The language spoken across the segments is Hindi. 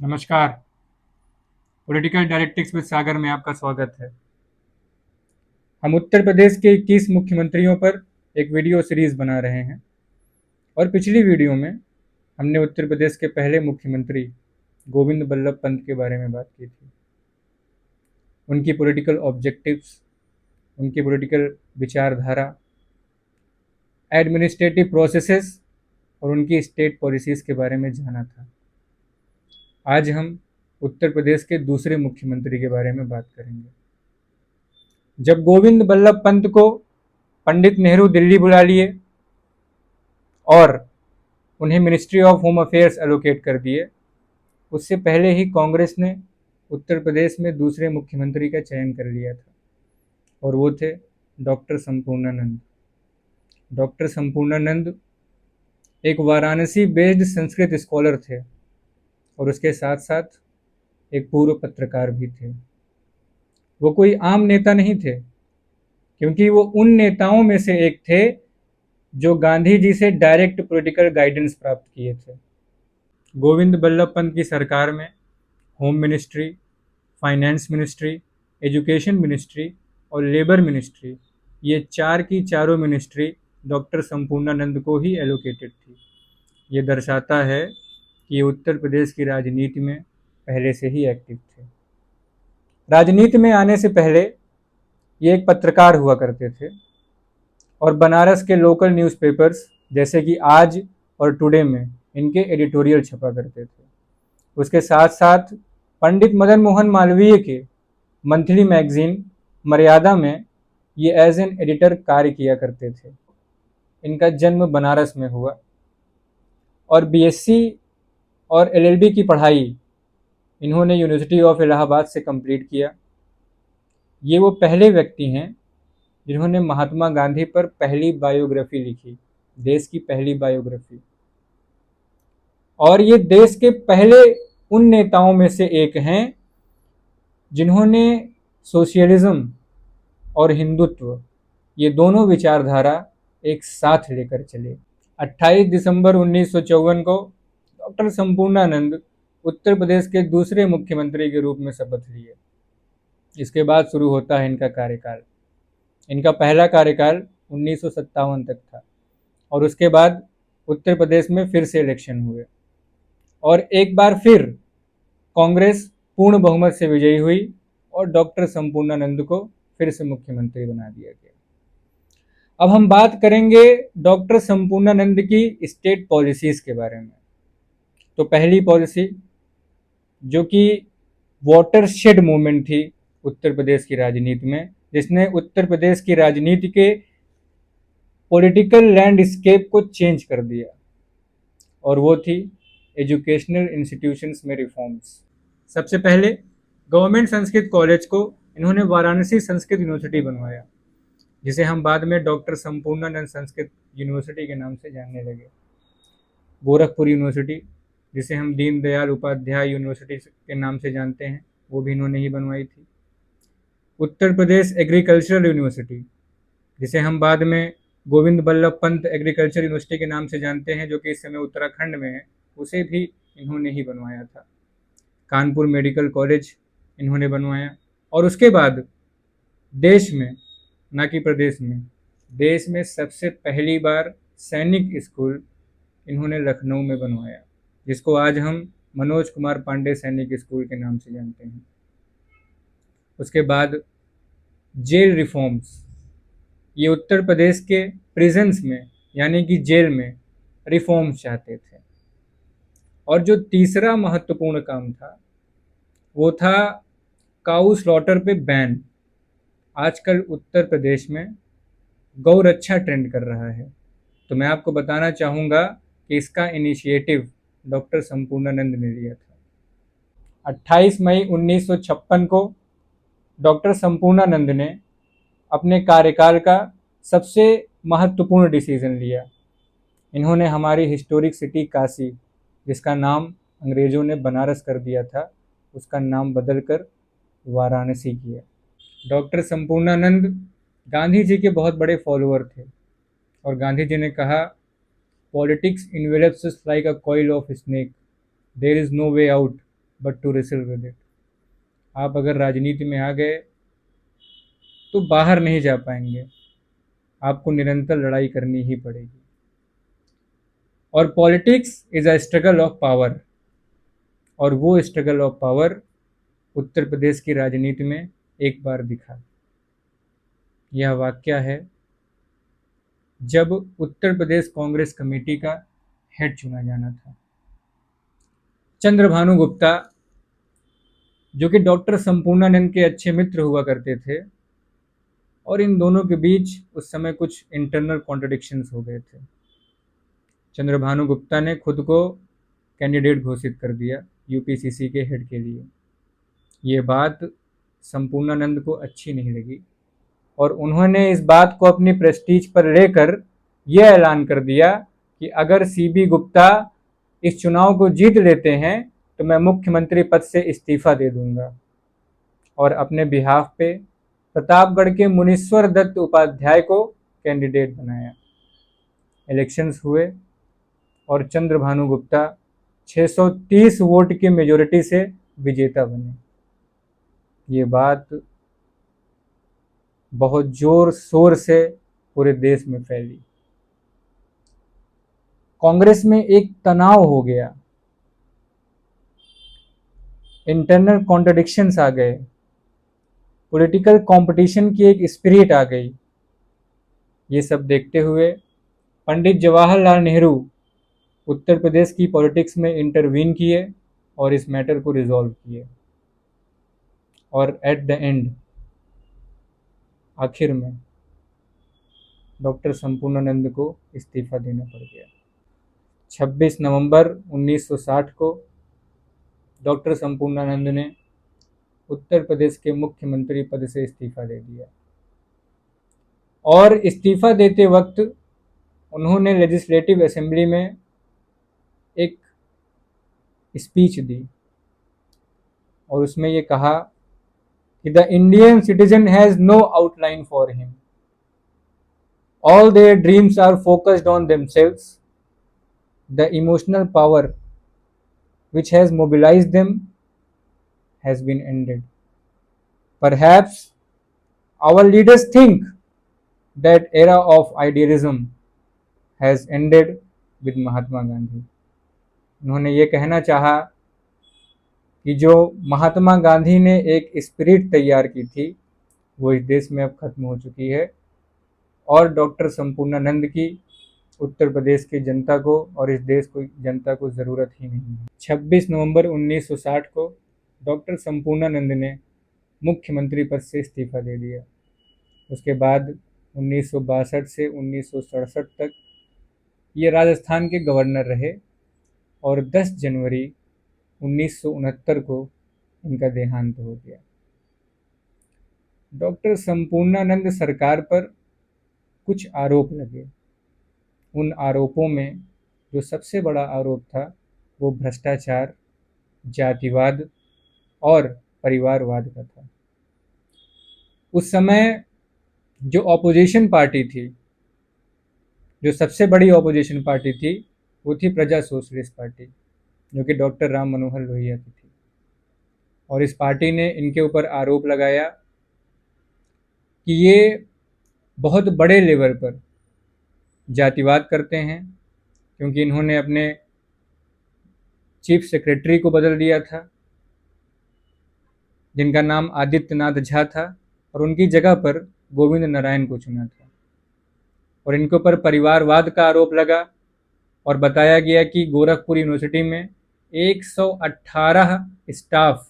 नमस्कार। पॉलिटिकल डायलेक्टिक्स विद सागर में आपका स्वागत है। हम उत्तर प्रदेश के 21 मुख्यमंत्रियों पर एक वीडियो सीरीज बना रहे हैं और पिछली वीडियो में हमने उत्तर प्रदेश के पहले मुख्यमंत्री गोविंद बल्लभ पंत के बारे में बात की थी। उनकी पॉलिटिकल ऑब्जेक्टिव्स, उनकी पॉलिटिकल विचारधारा, एडमिनिस्ट्रेटिव प्रोसेसेस और उनकी स्टेट पॉलिसीज़ के बारे में जाना था। आज हम उत्तर प्रदेश के दूसरे मुख्यमंत्री के बारे में बात करेंगे। जब गोविंद बल्लभ पंत को पंडित नेहरू दिल्ली बुला लिए और उन्हें ministry of home affairs allocate कर दिए, उससे पहले ही कांग्रेस ने उत्तर प्रदेश में दूसरे मुख्यमंत्री का चयन कर लिया था और वो थे डॉक्टर संपूर्णानंद। डॉक्टर संपूर्णानंद एक वाराणसी बेस्ड संस्कृत स्कॉलर थे और उसके साथ साथ एक पूर्व पत्रकार भी थे। वो कोई आम नेता नहीं थे, क्योंकि वो उन नेताओं में से एक थे जो गांधी जी से डायरेक्ट पॉलिटिकल गाइडेंस प्राप्त किए थे। गोविंद बल्लभ पंत की सरकार में home ministry, finance ministry, education ministry और लेबर मिनिस्ट्री, ये चार की चारों मिनिस्ट्री डॉक्टर संपूर्णानंद को ही एलोकेटेड थी। ये दर्शाता है कि ये उत्तर प्रदेश की राजनीति में पहले से ही एक्टिव थे। राजनीति में आने से पहले ये एक पत्रकार हुआ करते थे और बनारस के लोकल न्यूज़पेपर्स जैसे कि आज और टुडे में इनके एडिटोरियल छपा करते थे। उसके साथ साथ पंडित मदन मोहन मालवीय के मंथली मैगजीन मर्यादा में ये एज एन एडिटर कार्य किया करते थे। इनका जन्म बनारस में हुआ और बीएससी और एलएलबी की पढ़ाई इन्होंने यूनिवर्सिटी ऑफ इलाहाबाद से कंप्लीट किया। ये वो पहले व्यक्ति हैं जिन्होंने महात्मा गांधी पर पहली बायोग्राफी लिखी, देश की पहली बायोग्राफी। और ये देश के पहले उन नेताओं में से एक हैं जिन्होंने सोशलिज्म और हिंदुत्व, ये दोनों विचारधारा एक साथ लेकर चले। 28 दिसंबर 1954 को डॉक्टर संपूर्णानंद उत्तर प्रदेश के दूसरे मुख्यमंत्री के रूप में शपथ लिए। इसके बाद शुरू होता है इनका कार्यकाल। इनका पहला कार्यकाल 1957 तक था और उसके बाद उत्तर प्रदेश में फिर से इलेक्शन हुए और एक बार फिर कांग्रेस पूर्ण बहुमत से विजयी हुई और डॉक्टर संपूर्णानंद को फिर से मुख्यमंत्री बना दिया गया। अब हम बात करेंगे डॉक्टर संपूर्णानंद की स्टेट पॉलिसीज के बारे में। तो पहली पॉलिसी जो कि वाटरशेड मूवमेंट थी उत्तर प्रदेश की राजनीति में, जिसने उत्तर प्रदेश की राजनीति के पॉलिटिकल लैंडस्केप को चेंज कर दिया, और वो थी एजुकेशनल इंस्टीट्यूशंस में रिफॉर्म्स। सबसे पहले गवर्नमेंट संस्कृत कॉलेज को इन्होंने वाराणसी संस्कृत यूनिवर्सिटी बनवाया, जिसे हम बाद में डॉक्टर संपूर्णानंद संस्कृत यूनिवर्सिटी के नाम से जानने लगे। गोरखपुर यूनिवर्सिटी, जिसे हम दीनदयाल उपाध्याय यूनिवर्सिटी के नाम से जानते हैं, वो भी इन्होंने ही बनवाई थी। उत्तर प्रदेश एग्रीकल्चरल यूनिवर्सिटी, जिसे हम बाद में गोविंद बल्लभ पंत एग्रीकल्चर यूनिवर्सिटी के नाम से जानते हैं, जो कि इस समय उत्तराखंड में है, उसे भी इन्होंने ही बनवाया था। कानपुर मेडिकल कॉलेज इन्होंने बनवाया। और उसके बाद देश में, ना कि प्रदेश में, देश में सबसे पहली बार सैनिक स्कूल इन्होंने लखनऊ में बनवाया, जिसको आज हम मनोज कुमार पांडे सैनिक स्कूल के नाम से जानते हैं। उसके बाद जेल रिफॉर्म्स, ये उत्तर प्रदेश के प्रिजन्स में यानी कि जेल में रिफॉर्म्स चाहते थे। और जो तीसरा महत्वपूर्ण काम था वो था काऊ स्लॉटर पे बैन। आजकल उत्तर प्रदेश में गौ रक्षा ट्रेंड कर रहा है, तो मैं आपको बताना चाहूँगा कि इसका इनिशिएटिव डॉक्टर संपूर्णानंद ने लिया था। 28 मई 1956 को डॉक्टर संपूर्णानंद ने अपने कार्यकाल का सबसे महत्वपूर्ण डिसीजन लिया। इन्होंने हमारी हिस्टोरिक सिटी काशी, जिसका नाम अंग्रेज़ों ने बनारस कर दिया था, उसका नाम बदलकर वाराणसी किया। डॉक्टर संपूर्णानंद गांधी जी के बहुत बड़े फॉलोअर थे और गांधी जी ने कहा, politics envelops us like a coil of snake, there is no way out but to wrestle with it. आप अगर राजनीति में आ गए तो बाहर नहीं जा पाएंगे, आपको निरंतर लड़ाई करनी ही पड़ेगी। और politics is a struggle of power, और वो struggle of power Uttar Pradesh की राजनीति में एक बार दिखा। यह वाकया है जब उत्तर प्रदेश कांग्रेस कमेटी का हेड चुना जाना था। चंद्रभानु गुप्ता, जो कि डॉक्टर संपूर्णानंद के अच्छे मित्र हुआ करते थे, और इन दोनों के बीच उस समय कुछ इंटरनल कॉन्ट्रडिक्शंस हो गए थे। चंद्रभानु गुप्ता ने खुद को कैंडिडेट घोषित कर दिया यूपीसीसी के हेड के लिए। ये बात संपूर्णानंद को अच्छी नहीं लगी और उन्होंने इस बात को अपनी प्रेस्टीज पर लेकर यह ऐलान कर दिया कि अगर सीबी गुप्ता इस चुनाव को जीत लेते हैं तो मैं मुख्यमंत्री पद से इस्तीफा दे दूंगा, और अपने बिहाफ पे प्रतापगढ़ के मुनीश्वर दत्त उपाध्याय को कैंडिडेट बनाया। इलेक्शंस हुए और चंद्रभानु गुप्ता 630 वोट की मेजोरिटी से विजेता बने। ये बात बहुत जोर शोर से पूरे देश में फैली। कांग्रेस में एक तनाव हो गया, इंटरनल कॉन्ट्रडिक्शंस आ गए, पॉलिटिकल कंपटीशन की एक स्पिरिट आ गई। ये सब देखते हुए पंडित जवाहरलाल नेहरू उत्तर प्रदेश की पॉलिटिक्स में इंटरवीन किए और इस मैटर को रिजॉल्व किए, और एट द एंड आखिर में डॉक्टर संपूर्णानंद को इस्तीफा देना पड़ गया। 26 नवंबर 1960 को डॉक्टर संपूर्णानंद ने उत्तर प्रदेश के मुख्यमंत्री पद से इस्तीफा दे दिया, और इस्तीफा देते वक्त उन्होंने लेजिस्लेटिव असेंबली में एक स्पीच दी और उसमें ये कहा कि the Indian citizen has no outline for him, all their dreams are focused on themselves, the emotional power which has mobilized them has been ended. Perhaps our leaders think that era of idealism has ended with Mahatma Gandhi. उन्होंने ये कहना चाहा कि जो महात्मा गांधी ने एक स्पिरिट तैयार की थी वो इस देश में अब खत्म हो चुकी है, और डॉक्टर संपूर्णानंद की उत्तर प्रदेश की जनता को और इस देश को जनता को ज़रूरत ही नहीं है। 26 नवंबर 1960 को डॉक्टर संपूर्णानंद ने मुख्यमंत्री पद से इस्तीफा दे दिया। उसके बाद 1962 से 1967 तक ये राजस्थान के गवर्नर रहे, और 10 जनवरी 1969 को इनका देहांत हो गया। डॉक्टर संपूर्णानंद सरकार पर कुछ आरोप लगे। उन आरोपों में जो सबसे बड़ा आरोप था वो भ्रष्टाचार, जातिवाद और परिवारवाद का था। उस समय जो ऑपोजिशन पार्टी थी, जो सबसे बड़ी ऑपोजिशन पार्टी थी, वो थी प्रजा सोशलिस्ट पार्टी, जो कि डॉक्टर राम मनोहर लोहिया की थी। और इस पार्टी ने इनके ऊपर आरोप लगाया कि ये बहुत बड़े लेवल पर जातिवाद करते हैं, क्योंकि इन्होंने अपने चीफ सेक्रेटरी को बदल दिया था जिनका नाम आदित्यनाथ झा था, और उनकी जगह पर गोविंद नारायण को चुना था। और इनके ऊपर परिवारवाद का आरोप लगा और बताया गया कि गोरखपुर यूनिवर्सिटी में 118 स्टाफ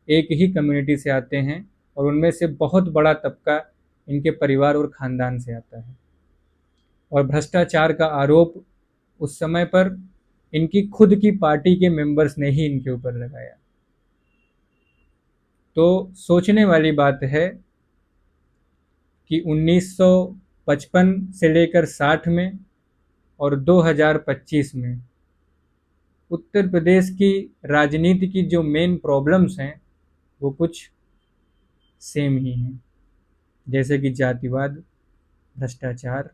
एक ही कम्युनिटी से आते हैं, और उनमें से बहुत बड़ा तबका इनके परिवार और ख़ानदान से आता है। और भ्रष्टाचार का आरोप उस समय पर इनकी खुद की पार्टी के मेंबर्स ने ही इनके ऊपर लगाया। तो सोचने वाली बात है कि 1955 से लेकर 60 में और 2025 में उत्तर प्रदेश की राजनीति की जो मेन प्रॉब्लम्स हैं वो कुछ सेम ही हैं, जैसे कि जातिवाद, भ्रष्टाचार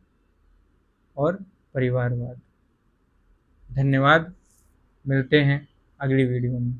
और परिवारवाद। धन्यवाद, मिलते हैं अगली वीडियो में।